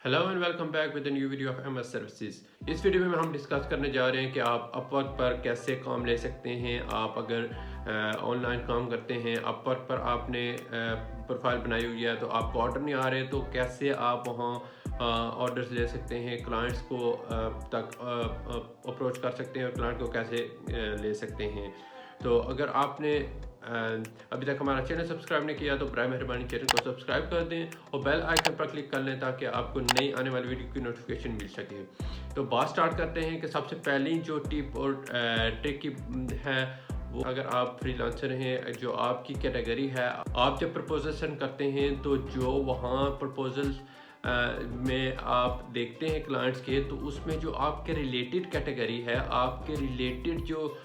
Hello and welcome back with new video of MS services. इस video में हम discuss करने जा रहे हैं कि आप अपवर्क पर कैसे काम ले सकते हैं। आप अगर ऑनलाइन काम करते हैं, अपवर्क पर आपने प्रोफाइल बनाई हुई है तो आपको ऑर्डर नहीं आ रहे, तो कैसे आप वहाँ ऑर्डर्स ले सकते हैं, क्लाइंट्स को तक अप्रोच कर सकते हैं और क्लाइंट को कैसे ले सकते हैं। तो अगर आपने अभी तक हमारा चैनल सब्सक्राइब नहीं किया तो बराए मेहरबानी चैनल को सब्सक्राइब कर दें और बेल आइकन पर क्लिक कर लें ताकि आपको नई आने वाली वीडियो की नोटिफिकेशन मिल सके। तो बात स्टार्ट करते हैं कि सबसे पहली जो टिप और ट्रिक की है वो, अगर आप फ्रीलांसर हैं, जो आपकी कैटेगरी है, आप जब प्रपोजल सेंड करते हैं तो जो वहाँ प्रपोजल्स में आप देखते हैं क्लाइंट्स के, तो उसमें जो आपके रिलेटेड कैटेगरी है, आपके रिलेटेड जो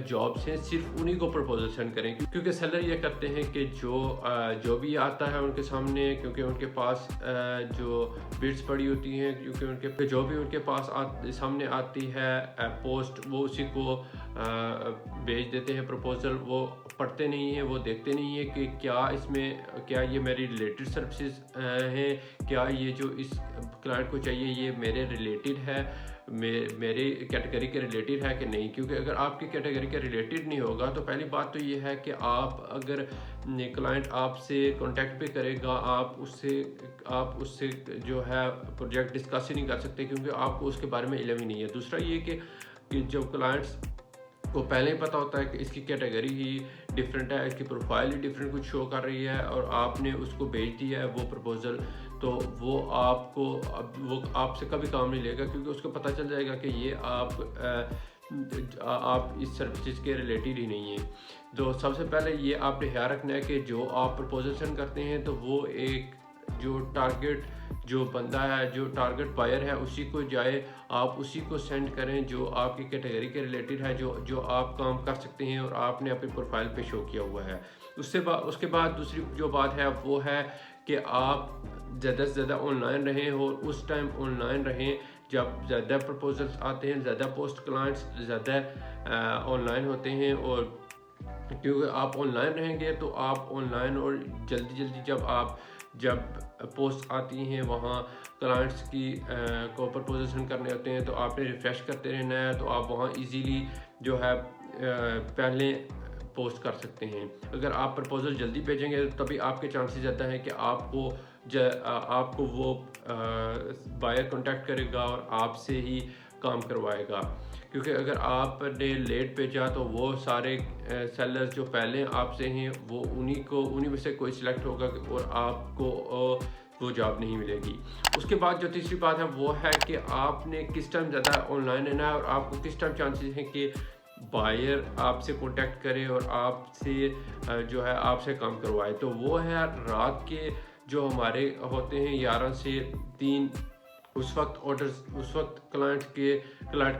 जॉब्स हैं, सिर्फ उन्हीं को प्रपोजल सेंड करें। क्योंकि सेलर ये करते हैं कि जो भी आता है उनके सामने, क्योंकि उनके पास जो बिड्स पड़ी होती हैं, क्योंकि उनके जो भी उनके पास सामने आती है पोस्ट, वो उसी को भेज देते हैं प्रपोजल। वो पढ़ते नहीं हैं, वो देखते नहीं है कि क्या ये मेरी रिलेटेड सर्विसेज हैं, क्या ये जो इस क्लाइंट को चाहिए ये मेरे रिलेटेड है, मेरे कैटेगरी के रिलेटेड है कि नहीं। क्योंकि अगर आपकी कैटेगरी के रिलेटेड नहीं होगा तो पहली बात तो ये है कि आप अगर क्लाइंट आपसे कांटेक्ट भी करेगा, आप उससे जो है प्रोजेक्ट डिस्कस ही नहीं कर सकते, क्योंकि आपको उसके बारे में इल्म ही नहीं है। दूसरा ये कि जब क्लाइंट्स को पहले ही पता होता है कि इसकी कैटेगरी ही डिफरेंट है, इसकी प्रोफाइल ही डिफरेंट कुछ शो कर रही है और आपने उसको भेज दिया है वो प्रपोजल, तो वो आपसे कभी काम नहीं लेगा, क्योंकि उसको पता चल जाएगा कि ये आप इस सर्विसेज के रिलेटेड ही नहीं है। तो सबसे पहले ये आपने ख्याल रखना है कि जो आप प्रपोजल सेंड करते हैं तो वो एक जो टारगेट जो बंदा है, जो टारगेट बायर है, उसी को जाए, आप उसी को सेंड करें जो आपकी कैटेगरी के रिलेटेड है, जो आप काम कर सकते हैं और आपने अपनी प्रोफाइल पे शो किया हुआ है। उसके बाद दूसरी जो बात है वो है कि आप ज़्यादा से ज़्यादा ऑनलाइन रहें, और उस टाइम ऑनलाइन रहें जब ज़्यादा प्रपोजल्स आते हैं, ज़्यादा पोस्ट क्लाइंट्स ज़्यादा ऑनलाइन होते हैं। और क्योंकि आप ऑनलाइन रहेंगे तो आप ऑनलाइन और जल्दी जब पोस्ट आती हैं वहाँ क्लाइंट्स की को प्रपोजल सेंड करने होते हैं, तो आपने रिफ़्रेश करते रहना है, तो आप वहाँ इजीली जो है पहले पोस्ट कर सकते हैं। अगर आप प्रपोजल जल्दी भेजेंगे तो तभी आपके चांसेस ज़्यादा हैं कि आपको वो बायर कांटेक्ट करेगा और आपसे ही काम करवाएगा। क्योंकि अगर आपने लेट भेजा तो वो सारे सेलर्स जो पहले आपसे हैं वो उन्हीं में से कोई सिलेक्ट होगा और आपको वो जॉब नहीं मिलेगी। उसके बाद जो तीसरी बात है वो है कि आपने किस टाइम ज़्यादा ऑनलाइन रहना है और आपको किस टाइम चांसेस हैं कि बायर आपसे कांटेक्ट करे और आपसे काम करवाए। तो वो है रात के जो हमारे होते हैं 11 से 3, उस वक्त क्लाइंट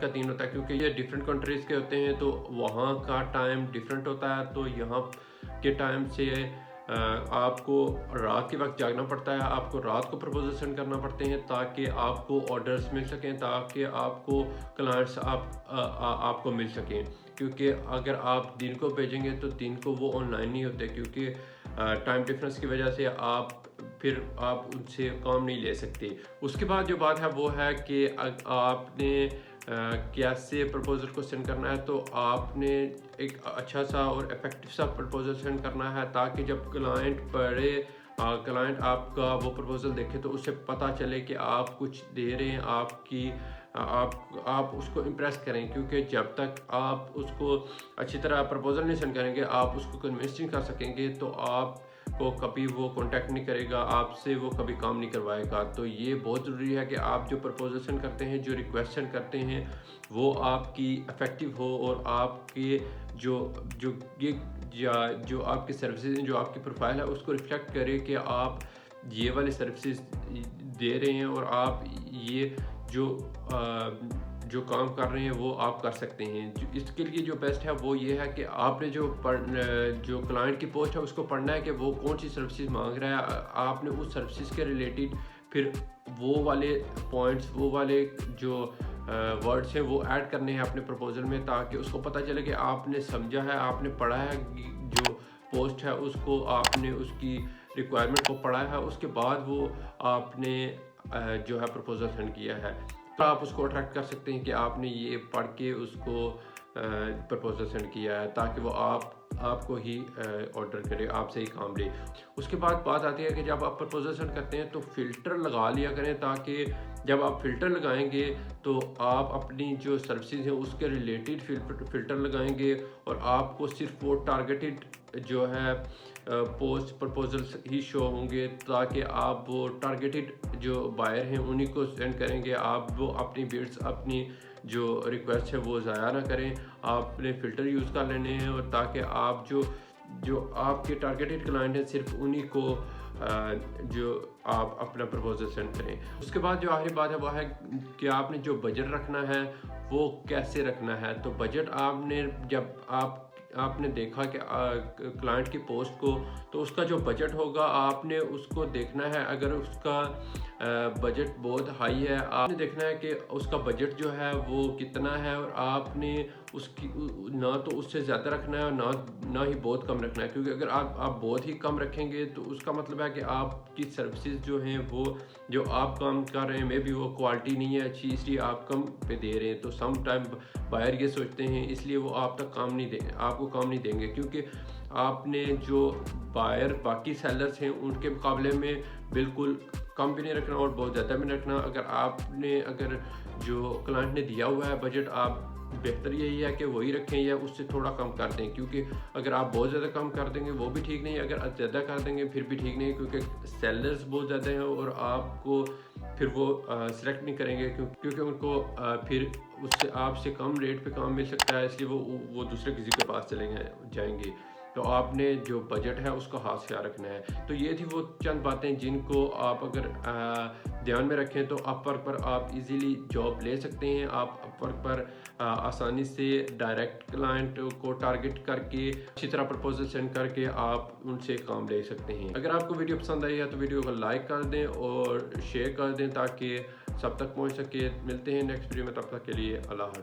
का 3 होता है, क्योंकि ये डिफरेंट कंट्रीज़ के होते हैं तो वहाँ का टाइम डिफरेंट होता है। तो यहाँ के टाइम से आपको रात के वक्त जागना पड़ता है, आपको रात को प्रपोजल सेंड करना पड़ते हैं ताकि आपको ऑर्डर्स मिल सकें, ताकि आपको क्लाइंट्स आपको मिल सकें। क्योंकि अगर आप दिन को भेजेंगे तो दिन को वो ऑनलाइन नहीं होते, क्योंकि टाइम डिफरेंस की वजह से आप उनसे काम नहीं ले सकते। उसके बाद जो बात है वो है कि आपने कैसे प्रपोजल को सेंड करना है। तो आपने एक अच्छा सा और इफेक्टिव सा प्रपोजल सेंड करना है ताकि जब क्लाइंट पढ़े, क्लाइंट आपका वो प्रपोजल देखे तो उससे पता चले कि आप कुछ दे रहे हैं, आप उसको इम्प्रेस करें। क्योंकि जब तक आप उसको अच्छी तरह प्रपोजल नहीं सेंड करेंगे, आप उसको कन्विंस नहीं कर सकेंगे, तो आपको कभी वो कांटेक्ट नहीं करेगा, आपसे वो कभी काम नहीं करवाएगा। तो ये बहुत ज़रूरी है कि आप जो प्रपोजल सेंड करते हैं, जो रिक्वेस्ट सेंड करते हैं, वो आपकी इफ़ेक्टिव हो और आपके जो आपकी सर्विसेज, जो आपकी प्रोफाइल है, उसको रिफ्लेक्ट करे कि आप ये वाली सर्विसेज दे रहे हैं और आप ये जो काम कर रहे हैं वो आप कर सकते हैं। इसके लिए जो बेस्ट है वो ये है कि आपने जो क्लाइंट की पोस्ट है उसको पढ़ना है कि वो कौन सी सर्विसेज मांग रहा है। आपने उस सर्विसेज के रिलेटेड फिर वो वाले पॉइंट्स, वो वाले जो वर्ड्स हैं वो ऐड करने हैं अपने प्रपोजल में, ताकि उसको पता चले कि आपने समझा है, आपने पढ़ा है, जो पोस्ट है उसको आपने उसकी रिक्वायरमेंट को पढ़ा है। उसके बाद वो आपने जो है प्रपोजल सेंड किया है, तो आप उसको अट्रैक्ट कर सकते हैं कि आपने ये पढ़ के उसको प्रपोजल सेंड किया है, ताकि वो आपको ही ऑर्डर करे, आपसे ही काम ले। उसके बाद बात आती है कि जब आप प्रपोजल सेंड करते हैं तो फ़िल्टर लगा लिया करें, ताकि जब आप फ़िल्टर लगाएंगे तो आप अपनी जो सर्विसेज हैं उसके रिलेटेड फ़िल्टर लगाएंगे, और आपको सिर्फ वो टारगेटेड जो है पोस्ट प्रपोजल्स ही शो होंगे, ताकि आप वो टारगेटेड जो बायर हैं उन्हीं को सेंड करेंगे। आप वो अपनी बिड्स, अपनी जो रिक्वेस्ट है वो ज़ाया ना करें। आपने फ़िल्टर यूज़ कर लेने हैं, और ताकि आप जो आपके टारगेटेड क्लाइंट हैं सिर्फ उन्हीं को जो आप अपना प्रपोजल सेंड करें। उसके बाद जो आखिरी बात है वो है कि आपने जो बजट रखना है वो कैसे रखना है। तो बजट आपने जब आपने देखा कि क्लाइंट की पोस्ट को, तो उसका जो बजट होगा आपने उसको देखना है। अगर उसका बजट बहुत हाई है, आपने देखना है कि उसका बजट जो है वो कितना है, और आपने उसकी ना तो उससे ज़्यादा रखना है और ना ही बहुत कम रखना है, क्योंकि अगर आप बहुत ही कम रखेंगे तो उसका मतलब है कि आपकी सर्विसेज जो हैं वो जो आप काम कर रहे हैं मे बी वो क्वालिटी नहीं है अच्छी, इसलिए आप कम पे दे रहे हैं। तो सम टाइम बायर ये सोचते हैं, इसलिए वो आप तक आपको काम नहीं देंगे, क्योंकि आपने जो बायर बाकी सेलर्स हैं उनके मुकाबले में बिल्कुल कम भी नहीं रखना और बहुत ज़्यादा भी नहीं रखना। अगर जो क्लाइंट ने दिया हुआ है बजट, आप बेहतर यही है कि वही रखें या उससे थोड़ा कम कर दें, क्योंकि अगर आप बहुत ज़्यादा कम कर देंगे वो भी ठीक नहीं है, अगर ज़्यादा कर देंगे फिर भी ठीक नहीं है, क्योंकि सेलर्स बहुत ज़्यादा हैं और आपको फिर वो सिलेक्ट नहीं करेंगे, क्योंकि उनको फिर उससे आपसे कम रेट पे काम मिल सकता है, इसलिए वो दूसरे किसी के पास चले जाएंगे। तो आपने जो बजट है उसका खास ख्याल रखना है। तो ये थी वो चंद बातें जिनको आप अगर ध्यान में रखें तो अपवर्क पर आप इजीली जॉब ले सकते हैं। आप अपवर्क पर आसानी से डायरेक्ट क्लाइंट को टारगेट करके अच्छी तरह प्रपोजल सेंड करके आप उनसे काम ले सकते हैं। अगर आपको वीडियो पसंद आई है तो वीडियो को लाइक कर दें और शेयर कर दें, ताकि सब तक पहुंच सके। मिलते हैं नेक्स्ट वीडियो में, तब तक के लिए अल्लाह हाफ़िज़।